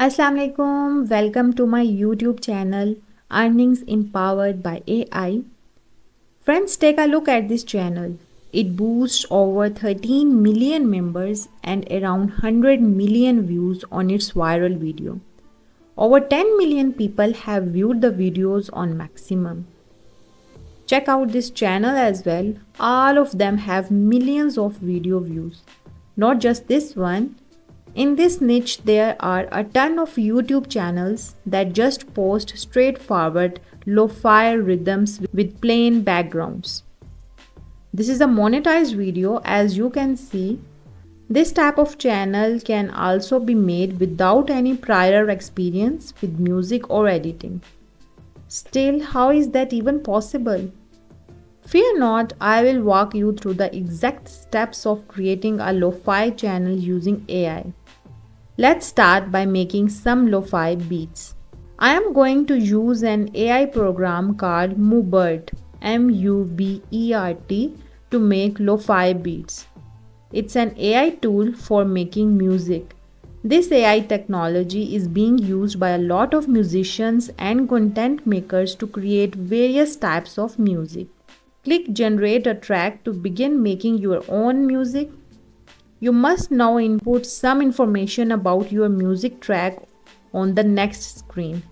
Assalamu alaikum. Welcome to my YouTube channel Earnings Empowered by AI. Friends, take a look at this channel. It boasts over 13 million members and around 100 million views on its viral video. Over 10 million people have viewed the videos on maximum. Check out this channel as well. All of them have millions of video views. Not just this one. In this niche, there are a ton of YouTube channels that just post straightforward lo-fi rhythms with plain backgrounds. This is a monetized video, as you can see. This type of channel can also be made without any prior experience with music or editing. Still, how is that even possible? Fear not, I will walk you through the exact steps of creating a lo-fi channel using AI. Let's start by making some lo-fi beats. I am going to use an AI program called Mubert, M-U-B-E-R-T, to make lo-fi beats. It's an AI tool for making music. This AI technology is being used by a lot of musicians and content makers to create various types of music. Click Generate a Track to begin making your own music. You must now input some information about your music track on the next screen.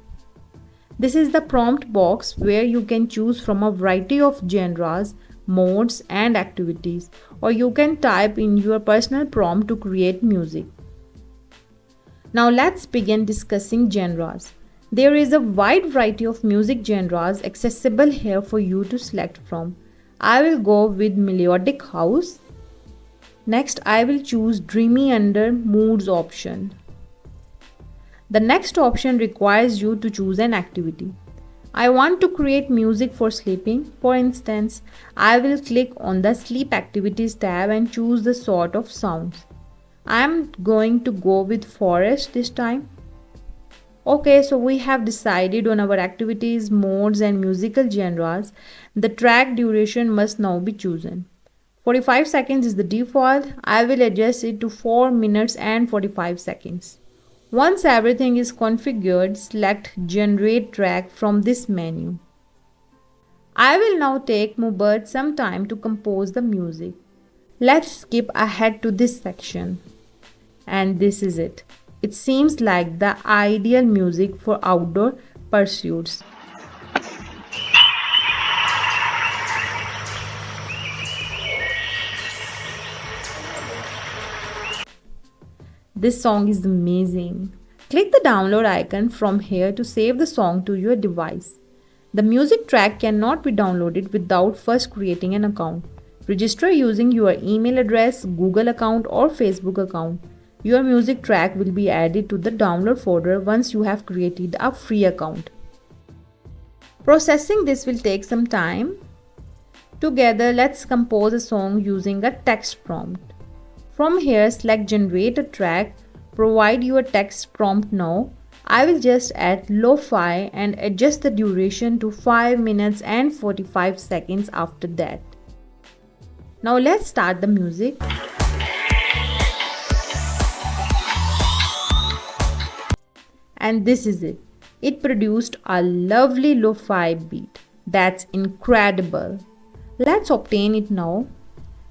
This is the prompt box where you can choose from a variety of genres, modes, and activities, or you can type in your personal prompt to create music. Now let's begin discussing genres. There is a wide variety of music genres accessible here for you to select from. I will go with melodic house. Next, I will choose Dreamy Under Moods option. The next option requires you to choose an activity. I want to create music for sleeping. For instance, I will click on the Sleep Activities tab and choose the sort of sounds. I am going to go with forest this time. Okay, so we have decided on our activities, modes, and musical genres. The track duration must now be chosen. 45 seconds is the default. I will adjust it to 4 minutes and 45 seconds. Once everything is configured, select Generate Track from this menu. I will now take Mubert some time to compose the music. Let's skip ahead to this section. And this is it. It seems like the ideal music for outdoor pursuits. This song is amazing. Click the download icon from here to save the song to your device. The music track cannot be downloaded without first creating an account. Register using your email address, Google account, or Facebook account. Your music track will be added to the download folder once you have created a free account. Processing this will take some time. Together, let's compose a song using a text prompt. From here, select Generate a Track, provide your text prompt now. I will just add lo-fi and adjust the duration to 5 minutes and 45 seconds after that. Now let's start the music. And this is it. It produced a lovely lo-fi beat. That's incredible. Let's obtain it now.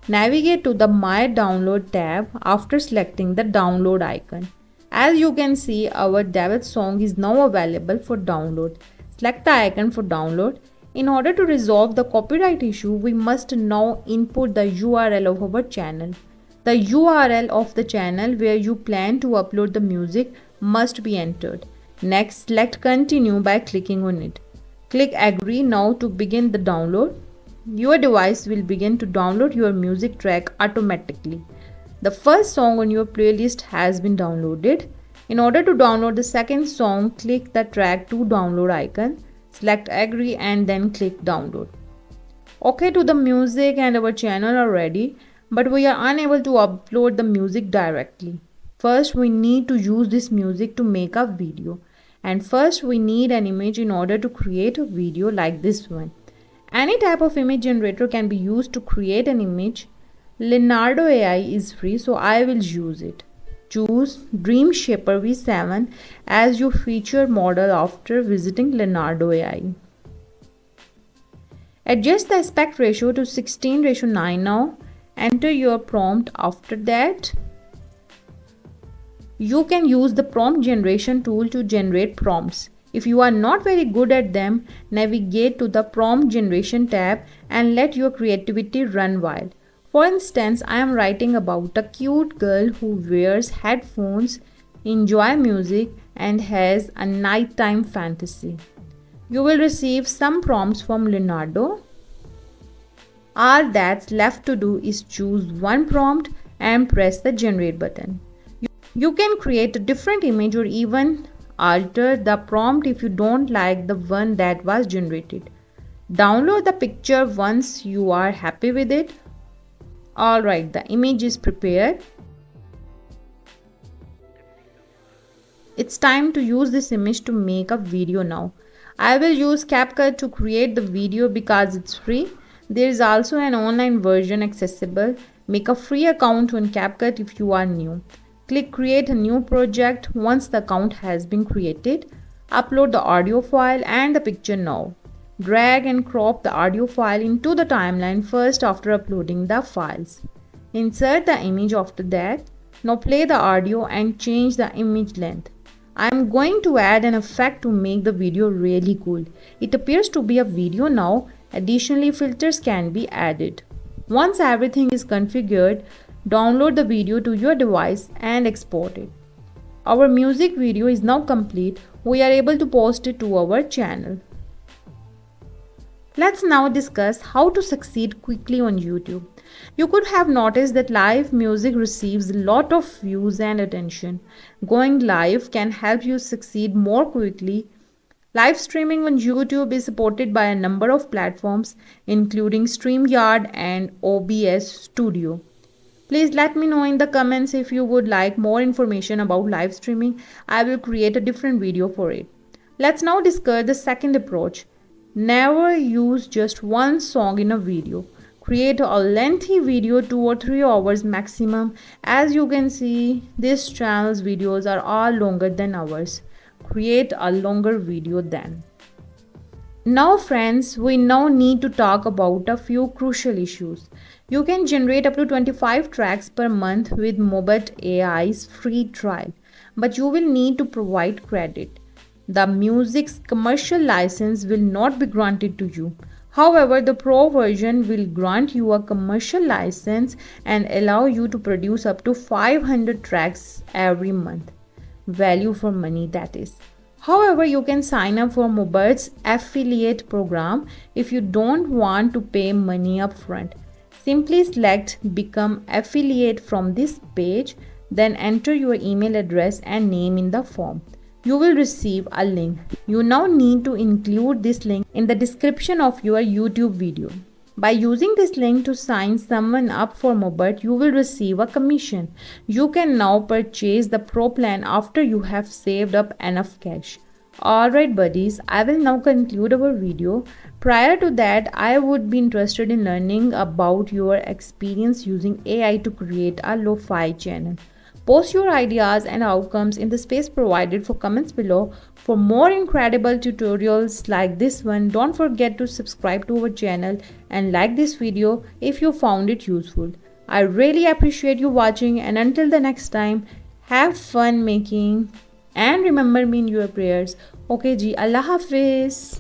Navigate to the My Download tab after selecting the download icon. As you can see, our developed song is now available for download. Select the icon for download. In order to resolve the copyright issue, we must now input the URL of our channel. The URL of the channel where you plan to upload the music must be entered. Next, select Continue by clicking on it. Click Agree now to begin the download. Your device will begin to download your music track automatically. The first song on your playlist has been downloaded. In order to download the second song, click the Track to Download icon, select Agree and then click Download. Okay, to the music and our channel are ready, but we are unable to upload the music directly. First, we need to use this music to make a video. And first, we need an image in order to create a video like this one. Any type of image generator can be used to create an image. Leonardo AI is free, so I will use it. Choose Dream Shaper V7 as your featured model after visiting Leonardo AI. Adjust the aspect ratio to 16:9 now. Enter your prompt after that. You can use the prompt generation tool to generate prompts. If you are not very good at them, navigate to the prompt generation tab and let your creativity run wild. For instance, I am writing about a cute girl who wears headphones, enjoys music, and has a nighttime fantasy. You will receive some prompts from Leonardo. All that's left to do is choose one prompt and press the generate button. You can create a different image or even alter the prompt if you don't like the one that was generated. Download the picture once you are happy with it. Alright, the image is prepared. It's time to use this image to make a video now. I will use CapCut to create the video because it's free. There is also an online version accessible. Make a free account on CapCut if you are new. Click create a new project once the account has been created. Upload the audio file and the picture now. Drag and crop the audio file into the timeline first after uploading the files. Insert the image after that. Now play the audio and change the image length. I am going to add an effect to make the video really cool. It appears to be a video now. Additionally, filters can be added. Once everything is configured, download the video to your device and export it. Our music video is now complete. We are able to post it to our channel. Let's now discuss how to succeed quickly on YouTube. You could have noticed that live music receives a lot of views and attention. Going live can help you succeed more quickly. Live streaming on YouTube is supported by a number of platforms, including StreamYard and OBS Studio. Please let me know in the comments if you would like more information about live streaming. I will create a different video for it. Let's now discuss the second approach. Never use just one song in a video. Create a lengthy video, 2 or 3 hours maximum. As you can see, this channel's videos are all longer than ours. Create a longer video then. Now friends, we now need to talk about a few crucial issues. You can generate up to 25 tracks per month with Mubert AI's free trial, but you will need to provide credit. The music's commercial license will not be granted to you. However, the Pro version will grant you a commercial license and allow you to produce up to 500 tracks every month. Value for money, that is. However, you can sign up for Mubert's affiliate program if you don't want to pay money upfront. Simply select Become Affiliate from this page, then enter your email address and name in the form. You will receive a link. You now need to include this link in the description of your YouTube video. By using this link to sign someone up for Mubert, you will receive a commission. You can now purchase the Pro plan after you have saved up enough cash. Alright buddies, I will now conclude our video. Prior to that, I would be interested in learning about your experience using AI to create a lo-fi channel. Post your ideas and outcomes in the space provided for comments below. For more incredible tutorials like this one, don't forget to subscribe to our channel and like this video if you found it useful. I really appreciate you watching, and until the next time, have fun making and remember me in your prayers. Okay ji, Allah Hafiz.